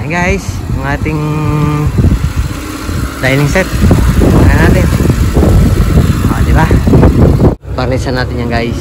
Ayan guys, yung ating dining set. Tingnan natin. Diba? Parisan natin yan guys.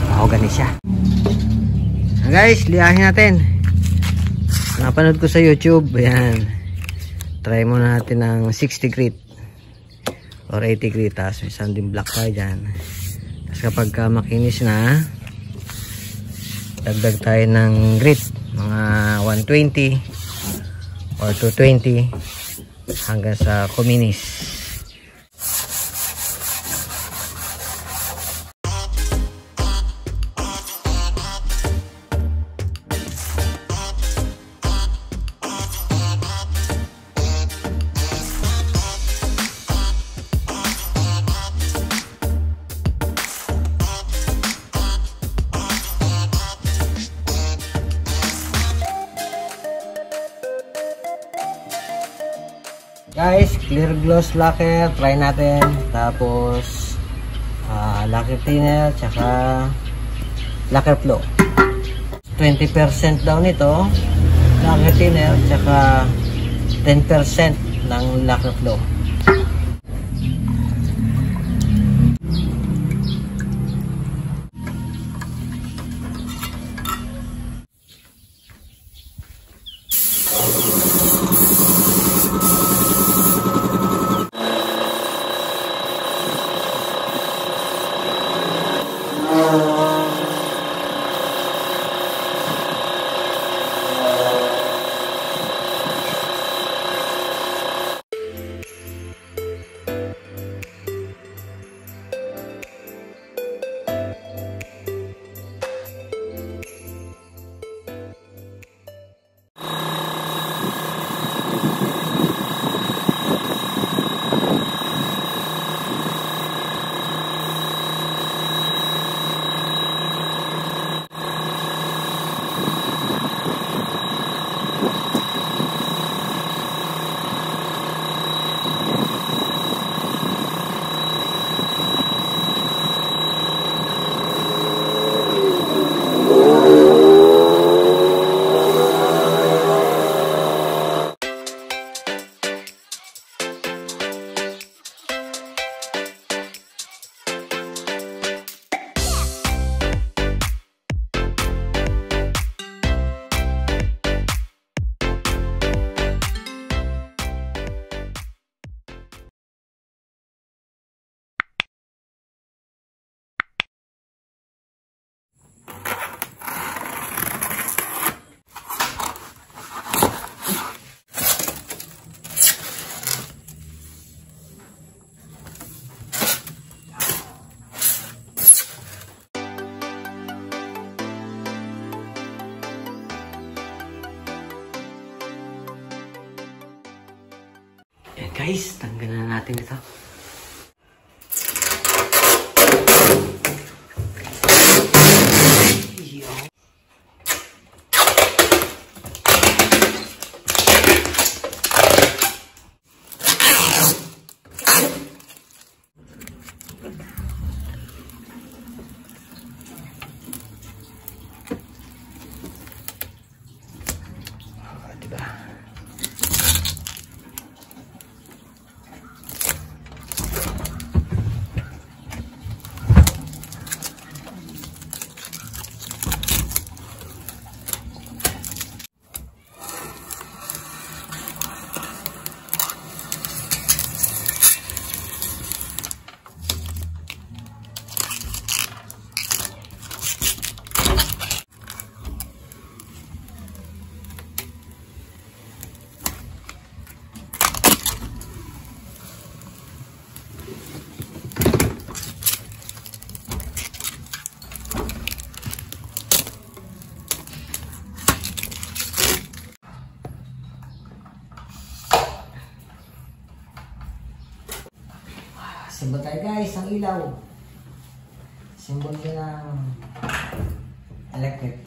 Mahogany siya. Ayan guys, liyahin natin. Napanood ko sa YouTube. Ayan. Try muna natin ng 60 grit or 80 grit. Tapos may sanding block tayo dyan. Tapos kapag makinis na, dagdag tayo ng grit. Mga 120 or 220 hanggang sa kuminis. Guys, clear gloss lacquer, try natin. Tapos lacquer thinner, tsaka lacquer flow. 20% daw nito lacquer thinner, tsaka 10% ng lacquer flow. Guys, tanggalan na natin ito. Simbol tayo guys, ang ilaw. Simbol niya ng electric.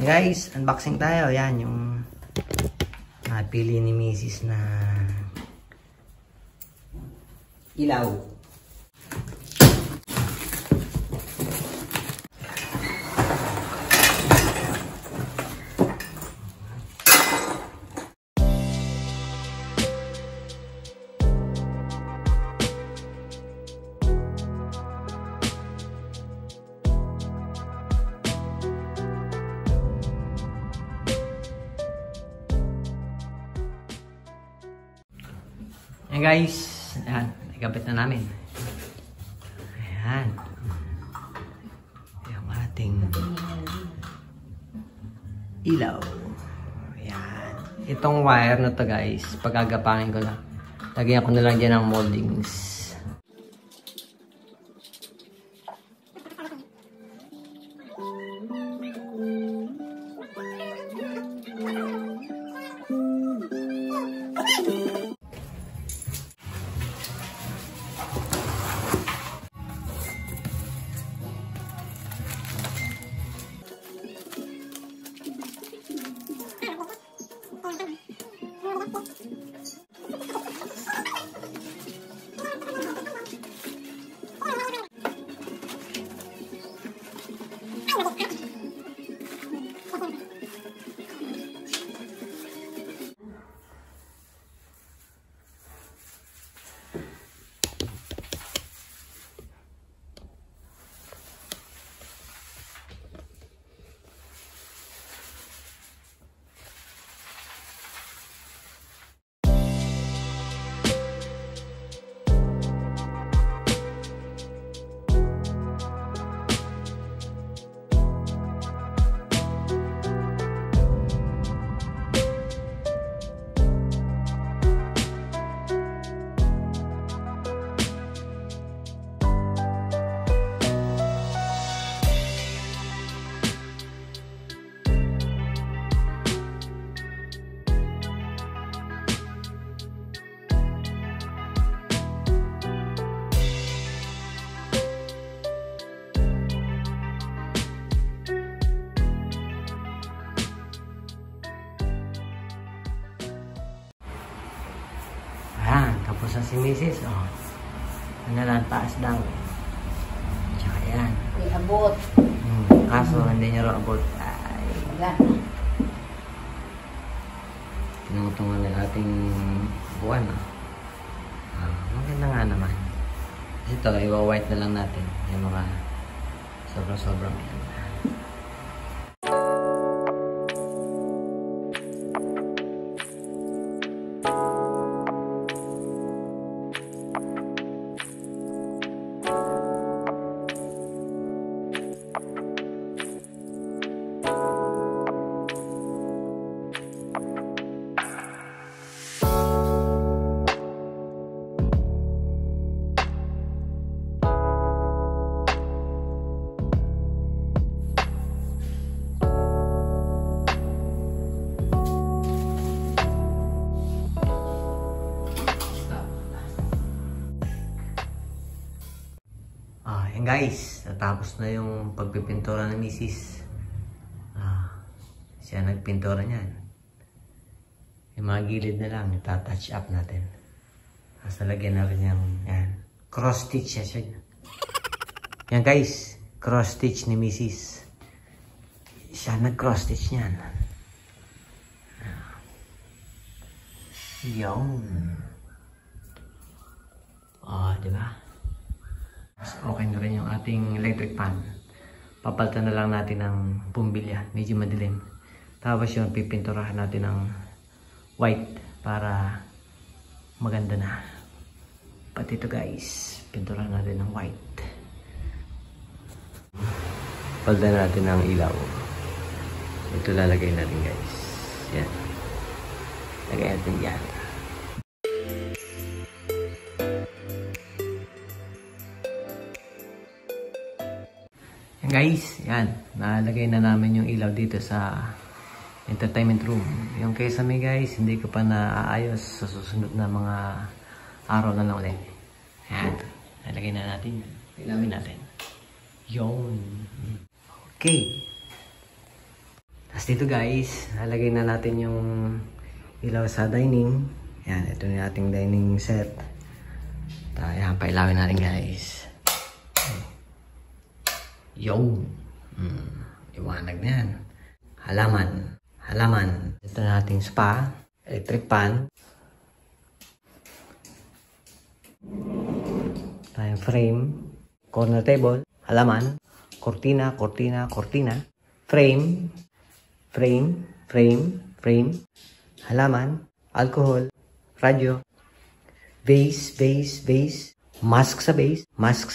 Guys, unboxing tayo. Yan yung napili ni Mrs. na ilaw. Ayan guys, ayan, nagkabit na namin. Ayan. Yung ating ilaw. Ayan. Itong wire na to guys, pagagapangin ko lang. Lagyan ko na lang dyan ng moldings. Tapos na si Mrs. Oh. Ano lang, taas daw. Tsaka yan. Abot. Kaso hindi niya raw abot. Ay. Tinutungan na ating buwan. Maganda nga naman. Ito, iwa-white na lang natin. Yung mga sobrang yan. guys, natapos na yung pagpipintura ni Mrs. Siya nagpintura niyan. Yung mga gilid na lang, itatouch up natin. Tapos lagyan na rin yung yan. Cross stitch siya. Yan guys, cross stitch ni Mrs. Siya nag-cross stitch niyan. Yung. Diba? Okay na rin yung ating electric pan. Papalitan na lang natin ng bumbilya. Medyo madilim. Tapos yung pipinturahan natin ng white para maganda na. Pati ito guys, pinturahan natin ng white. Palitan natin ng ilaw. Ito lalagay natin guys. Yan. Lagay natin yan. Guys, yan. Nalagay na namin yung ilaw dito sa entertainment room. Yung kesame guys, hindi ko pa naaayos sa susunod na mga araw na lang ulit. Yan. Nalagay na natin. Ilawin natin. Yun. Okay. Tapos dito guys, nalagay na natin yung ilaw sa dining. Yan. Ito yung ating dining set. Yan. Pailawin natin guys. Yung iwanag na yan. Halaman. Ito na ating spa, electric pan, tayong frame, corner table, halaman, kortina, frame, halaman, alcohol, radyo, vase, mask sa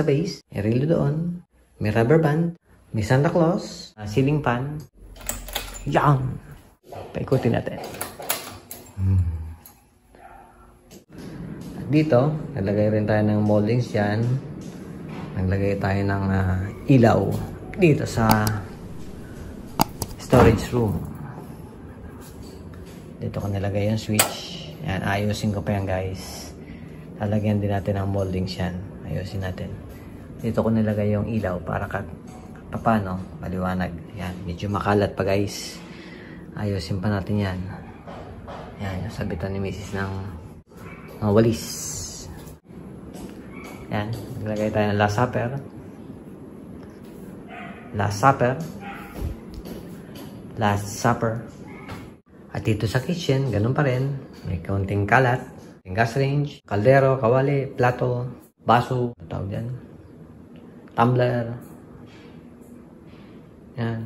base, relo doon. May rubber band, may Santa Claus, ceiling fan. Yan! Paikutin natin. At dito, naglagay rin tayo ng moldings dyan. Naglagay tayo ng ilaw dito sa storage room. Dito ko nilagay yung switch. Yan, ayusin ko pa yan guys. Lalagyan din natin ng moldings yan. Ayusin natin. Dito ko nilagay yung ilaw para paano maliwanag. Yan, medyo makalat pa guys. Ayusin pa natin yan. Yan, yung sabitan ni Mrs. ng mga walis. Yan, naglagay tayo ng last supper. At dito sa kitchen, ganun pa rin. May kaunting kalat, gas range, kaldero, kawali, plato, baso, tawag dyan, tumbler. Yan.